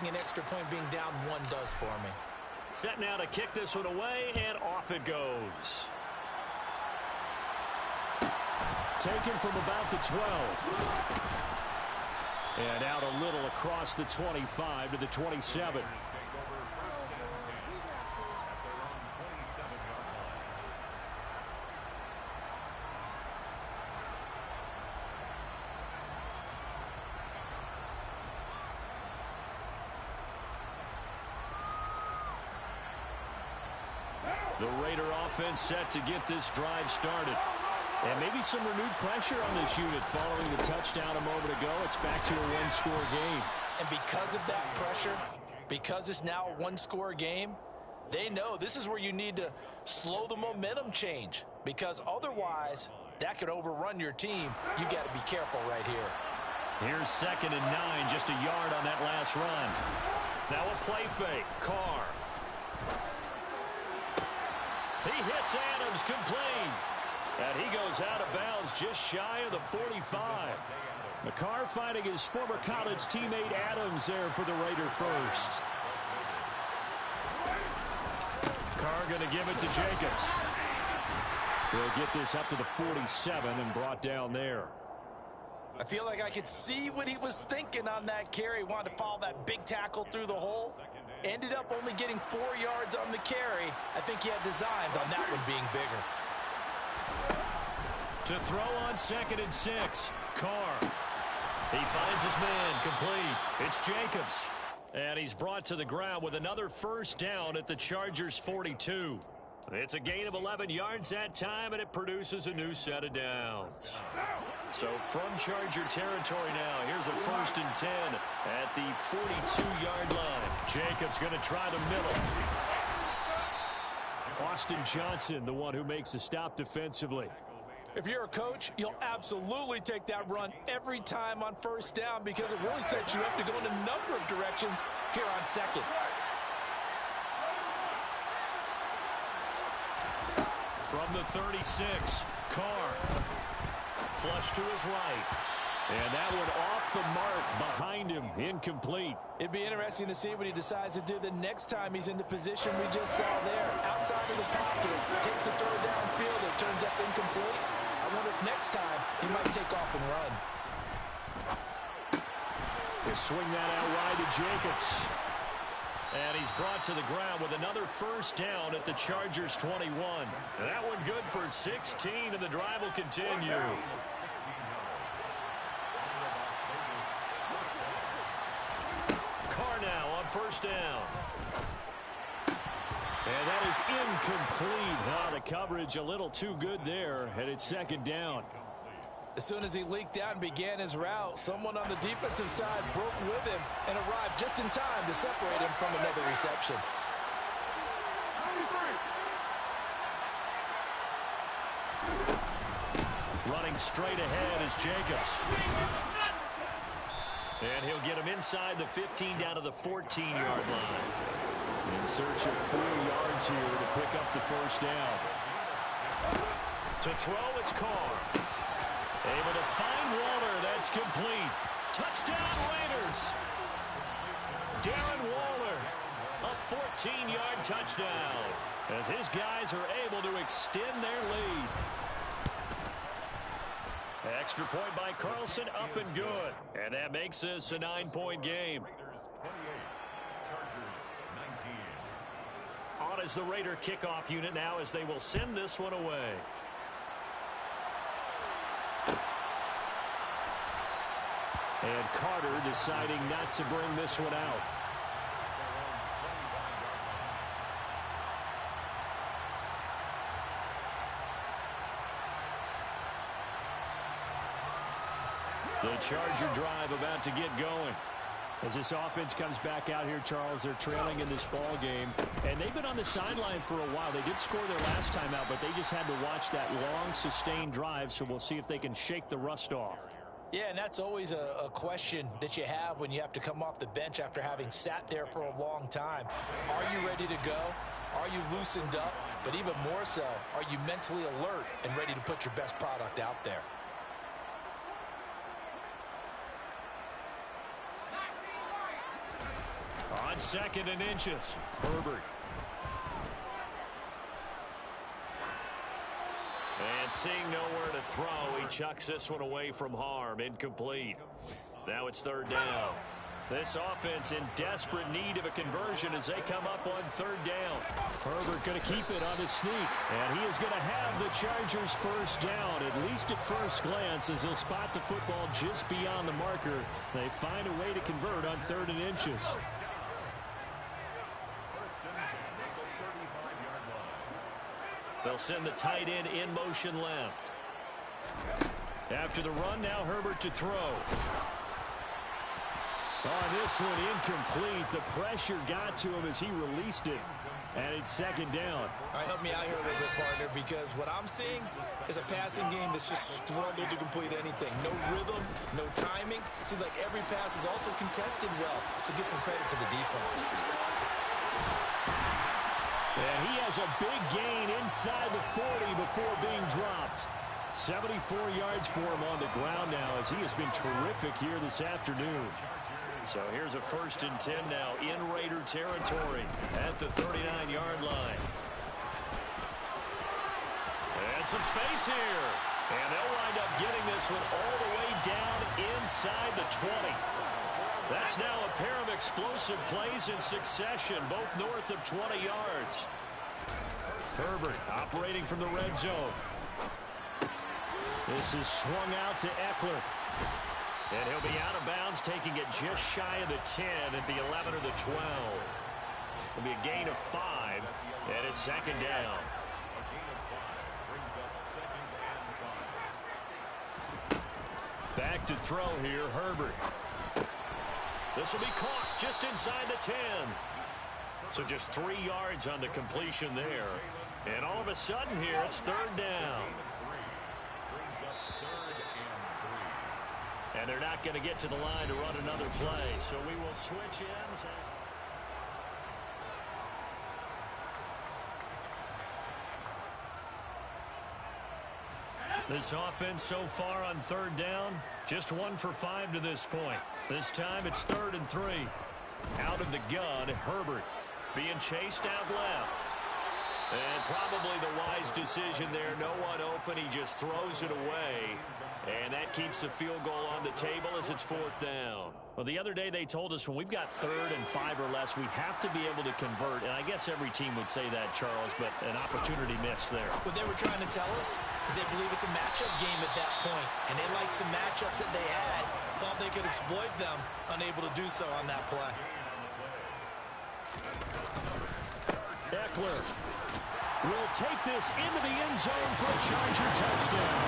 an extra point being down one does for me. Set now to kick this one away, and off it goes. Taken from about the 12. And out a little across the 25 to the 27. The Raider offense set to get this drive started. And maybe some renewed pressure on this unit following the touchdown a moment ago. It's back to a one-score game. And because of that pressure, because it's now a one-score game, they know this is where you need to slow the momentum change. Because otherwise, that could overrun your team. You got to be careful right here. Here's 2nd and 9, just a yard on that last run. Now a play fake. Carr. He hits Adams, complete. And he goes out of bounds just shy of the 45. McCarr finding his former college teammate Adams there for the Raider first. Carr going to give it to Jacobs. He'll get this up to the 47 and brought down there. I feel like I could see what he was thinking on that carry. Wanted to follow that big tackle through the hole. Ended up only getting 4 yards on the carry. I think he had designs on that one being bigger. To throw on 2nd and 6. Carr. He finds his man, complete. It's Jacobs. And he's brought to the ground with another first down at the Chargers' 42. It's a gain of 11 yards that time, and it produces a new set of downs. So from Charger territory now, here's a 1st and 10 at the 42-yard line. Jacobs going to try the middle. Austin Johnson, the one who makes the stop defensively. If you're a coach, you'll absolutely take that run every time on first down because it really sets you up to go in a number of directions here on 2nd. From the 36, Carr. Flush to his right. And that one off the mark behind him. Incomplete. It'd be interesting to see what he decides to do the next time he's in the position we just saw there. Outside of the pocket, takes a throw downfield, it turns up incomplete. I wonder if next time he might take off and run. He'll swing that out wide to Jacobs. And he's brought to the ground with another first down at the Chargers' 21. That one good for 16, and the drive will continue. Carr now on first down. And that is incomplete. Oh, the coverage a little too good there, and it's 2nd down. As soon as he leaked out and began his route, someone on the defensive side broke with him and arrived just in time to separate him from another reception. Running straight ahead is Jacobs. And he'll get him inside the 15 down to the 14-yard line. In search of 4 yards here to pick up the first down. To throw, it's Carr. Able to find Waller. That's complete. Touchdown, Raiders. Darren Waller, a 14-yard touchdown, as his guys are able to extend their lead. Extra point by Carlson, up and good. And that makes this a 9-point game. On is the Raider kickoff unit now as they will send this one away. And Carter deciding not to bring this one out. The Charger drive about to get going. As this offense comes back out here, Charles, they're trailing in this ball game. And they've been on the sideline for a while. They did score their last time out, but they just had to watch that long, sustained drive. So we'll see if they can shake the rust off. Yeah, and that's always a question that you have when you have to come off the bench after having sat there for a long time. Are you ready to go? Are you loosened up? But even more so, are you mentally alert and ready to put your best product out there? on 2nd and inches. Herbert. And seeing nowhere to throw, he chucks this one away from harm. Incomplete. Now it's 3rd down. This offense in desperate need of a conversion as they come up on 3rd down. Herbert going to keep it on his sneak. And he is going to have the Chargers 1st down, at least at first glance, as he'll spot the football just beyond the marker. They find a way to convert on 3rd and inches. They'll send the tight end in motion left. After the run, now Herbert to throw. On this one, incomplete. The pressure got to him as he released it. And it's 2nd down. All right, help me out here a little bit, partner, because what I'm seeing is a passing game that's just struggled to complete anything. No rhythm, no timing. Seems like every pass is also contested well, so give some credit to the defense. And he has a big gain inside the 40 before being dropped. 74 yards for him on the ground now as he has been terrific here this afternoon. So here's a 1st and 10 now in Raider territory at the 39-yard line. And some space here. And they'll wind up getting this one all the way down inside the 20. That's now a pair of explosive plays in succession, both north of 20 yards. Herbert operating from the red zone. This is swung out to Eckler. And he'll be out of bounds, taking it just shy of the 10 at the 11 or the 12. It'll be a gain of 5, and it's 2nd down. Back to throw here, Herbert. This will be caught just inside the 10. So just 3 yards on the completion there. And all of a sudden here, it's 3rd down. And they're not going to get to the line to run another play. So we will switch ends. This offense so far on 3rd down, just 1 for 5 to this point. This time it's 3rd and 3. Out of the gun, Herbert being chased out left. And probably the wise decision there. No one open. He just throws it away. And that keeps the field goal on the table as it's 4th down. Well, the other day they told us when we've got 3rd and 5 or less, we have to be able to convert. And I guess every team would say that, Charles, but an opportunity missed there. What they were trying to tell us is they believe it's a matchup game at that point. And they liked some matchups that they had. Thought they could exploit them. Unable to do so on that play. Eckler will take this into the end zone for a Charger touchdown.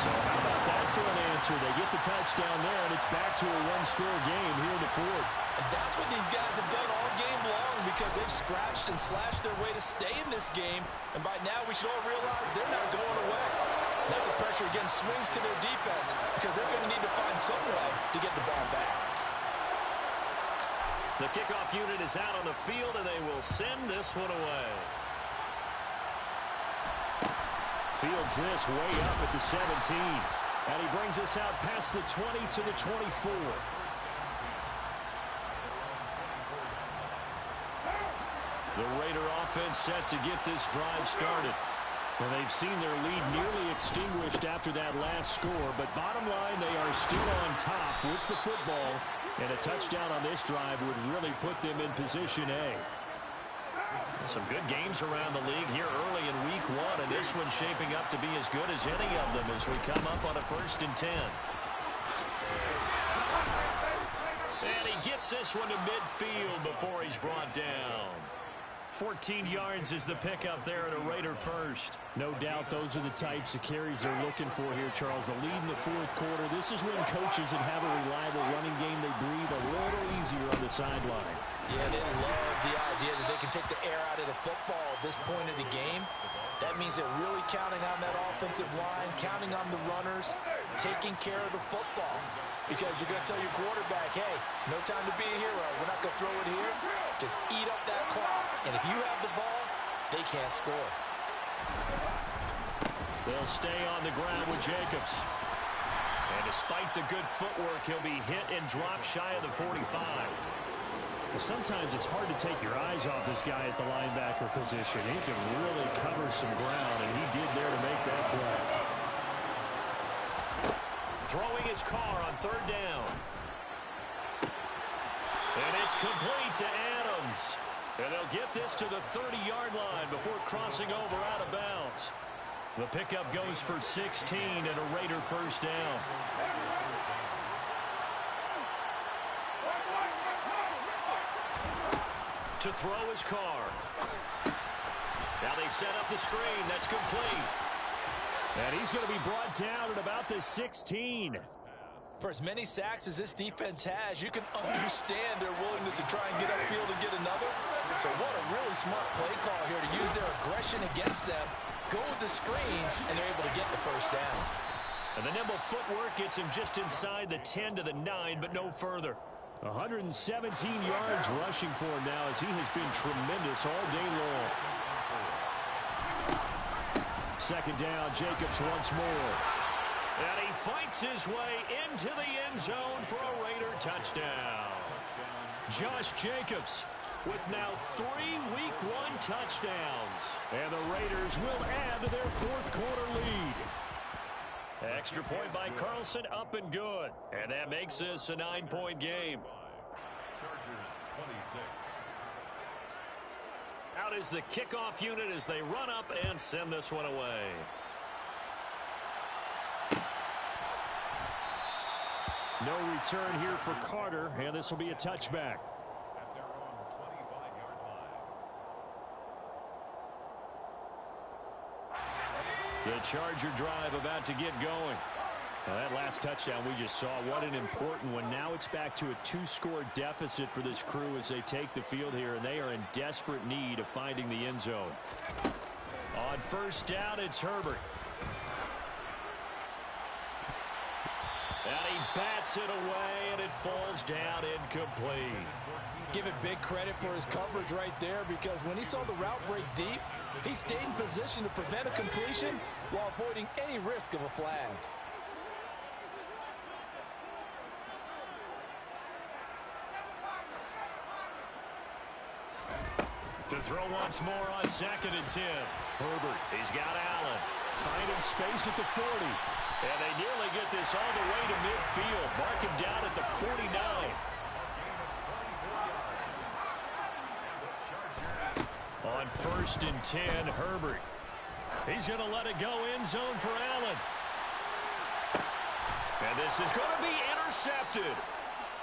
So how about that for an answer? They get the touchdown there, and it's back to a one-score game here in the 4th. And that's what these guys have done all game long because they've scratched and slashed their way to stay in this game. And by now, we should all realize they're not going away. Now the pressure again swings to their defense because they're going to need to find some way to get the ball back. The kickoff unit is out on the field, and they will send this one away. Fields this way up at the 17. And he brings us out past the 20 to the 24. The Raider offense set to get this drive started. Well, they've seen their lead nearly extinguished after that last score. But bottom line, they are still on top with the football. And a touchdown on this drive would really put them in position A. Some good games around the league here early in week 1, and this one's shaping up to be as good as any of them as we come up on a 1st and 10. And he gets this one to midfield before he's brought down. 14 yards is the pickup there at a Raider 1st. No doubt those are the types of carries they're looking for here, Charles. The lead in the 4th quarter. This is when coaches that have a reliable running game, they breathe a little easier on the sideline. Yeah, they love the idea that they can take the air out of the football at this point of the game. That means they're really counting on that offensive line, counting on the runners, taking care of the football. Because you're going to tell your quarterback, hey, no time to be a hero. We're not going to throw it here. Just eat up that clock. And if you have the ball, they can't score. They'll stay on the ground with Jacobs. And despite the good footwork, he'll be hit and dropped shy of the 45. Well, sometimes it's hard to take your eyes off this guy at the linebacker position. He can really cover some ground, and he did there to make that play. Throwing his car on third down. And it's complete to Adams. And they'll get this to the 30-yard line before crossing over out of bounds. The pickup goes for 16 and a Raider first down. To throw his car. Now they set up the screen. That's complete. And he's going to be brought down at about the 16. For as many sacks as this defense has, you can understand their willingness to try and get upfield and get another. So what a really smart play call here to use their aggression against them, go with the screen, and they're able to get the first down. And the nimble footwork gets him just inside the 10 to the 9, but no further. 117 yards rushing for him now as he has been tremendous all day long. Second down, Jacobs once more. And he fights his way into the end zone for a Raider touchdown. Josh Jacobs with now 3 Week 1 touchdowns. And the Raiders will add to their fourth quarter lead. Extra point by Carlson, up and good. And that makes this a 9-point game. Chargers 26. Out is the kickoff unit as they run up and send this one away. No return here for Carter, and this will be a touchback. At their own 25-yard line. The Charger drive about to get going. Now that last touchdown we just saw, what an important one. Now it's back to a 2-score deficit for this crew as they take the field here, and they are in desperate need of finding the end zone. On first down, it's Herbert. And he bats it away, and it falls down incomplete. Give it big credit for his coverage right there, because when he saw the route break deep, he stayed in position to prevent a completion while avoiding any risk of a flag. To throw once more on 2nd and 10. Herbert, he's got Allen. Finding space at the 40. And they nearly get this all the way to midfield. Mark him down at the 49. On 1st and 10, Herbert. He's going to let it go end zone for Allen. And this is going to be intercepted.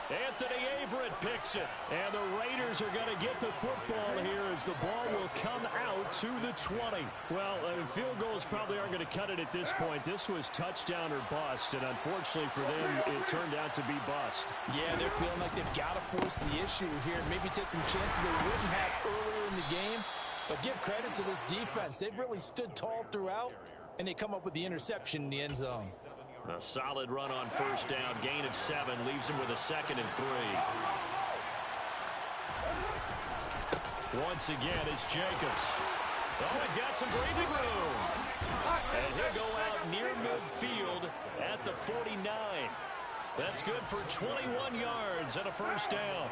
Anthony Averett picks it. And the Raiders are going to get the football here as the ball will come out to the 20. Well, field goals probably aren't going to cut it at this point. This was touchdown or bust, and unfortunately for them, it turned out to be bust. Yeah, they're feeling like they've got to force the issue here. Maybe take some chances they wouldn't have earlier in the game. But give credit to this defense. They've really stood tall throughout, and they come up with the interception in the end zone. A solid run on first down. Gain of 7 leaves him with a 2nd and 3. Once again, it's Jacobs. Oh, he's got some breathing room. And he'll go out near midfield at the 49. That's good for 21 yards and a first down.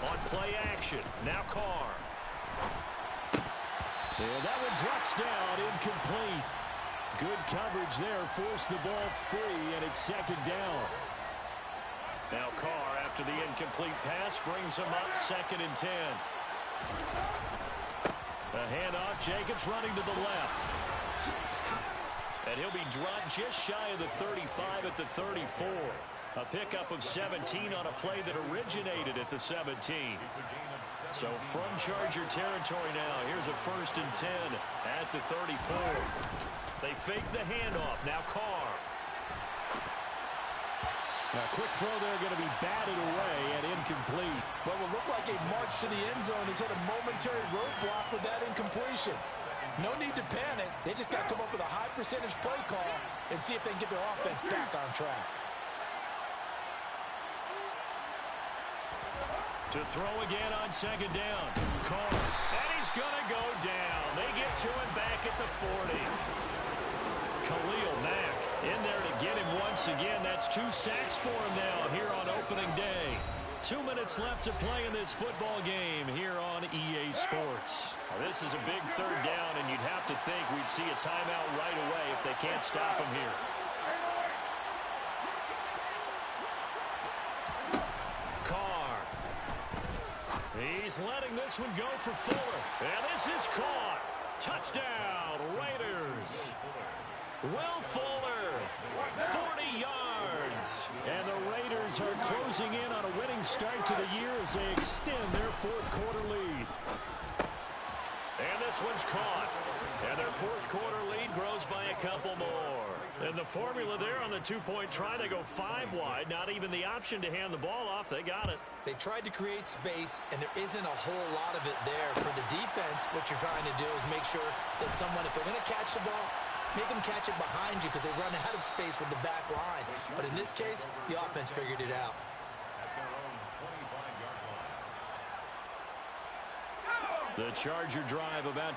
On play action, now Carr. And that one drops down, incomplete. Good coverage there, forced the ball free, and it's 2nd down. Now Carr, after the incomplete pass, brings him up 2nd and 10. A handoff, Jacobs running to the left. And he'll be dropped just shy of the 35 at the 34. A pickup of 17 on a play that originated at the 17. So from Charger territory now, here's a 1st and 10 at the 34. They fake the handoff. Now Carr. Now quick throw there, going to be batted away and incomplete. What will look like a march to the end zone has hit a momentary roadblock with that incompletion. No need to panic. They just got to come up with a high percentage play call and see if they can get their offense back on track. To throw again on 2nd down. Carr. And he's going to go down. They get to him back at the 40. Khalil Mack In there to get him once again. That's 2 sacks for him now here on opening day. 2 minutes left to play in this football game here on EA Sports. Well, this is a big third down, and you'd have to think we'd see a timeout right away if they can't stop him here. Carr. He's letting this one go for Fuller. And this is caught. Touchdown, Raiders. Will Fuller, 40 yards. And the Raiders are closing in on a winning start to the year as they extend their fourth-quarter lead. And this one's caught. And their fourth-quarter lead grows by a couple more. And the formula there on the two-point try, they go 5 wide. Not even the option to hand the ball off. They got it. They tried to create space, and there isn't a whole lot of it there. For the defense, what you're trying to do is make sure that someone, if they're going to catch the ball, make them catch it behind you because they run out of space with the back line. But in this case, the offense figured it out. At their own 25-yard line. The Charger drive about to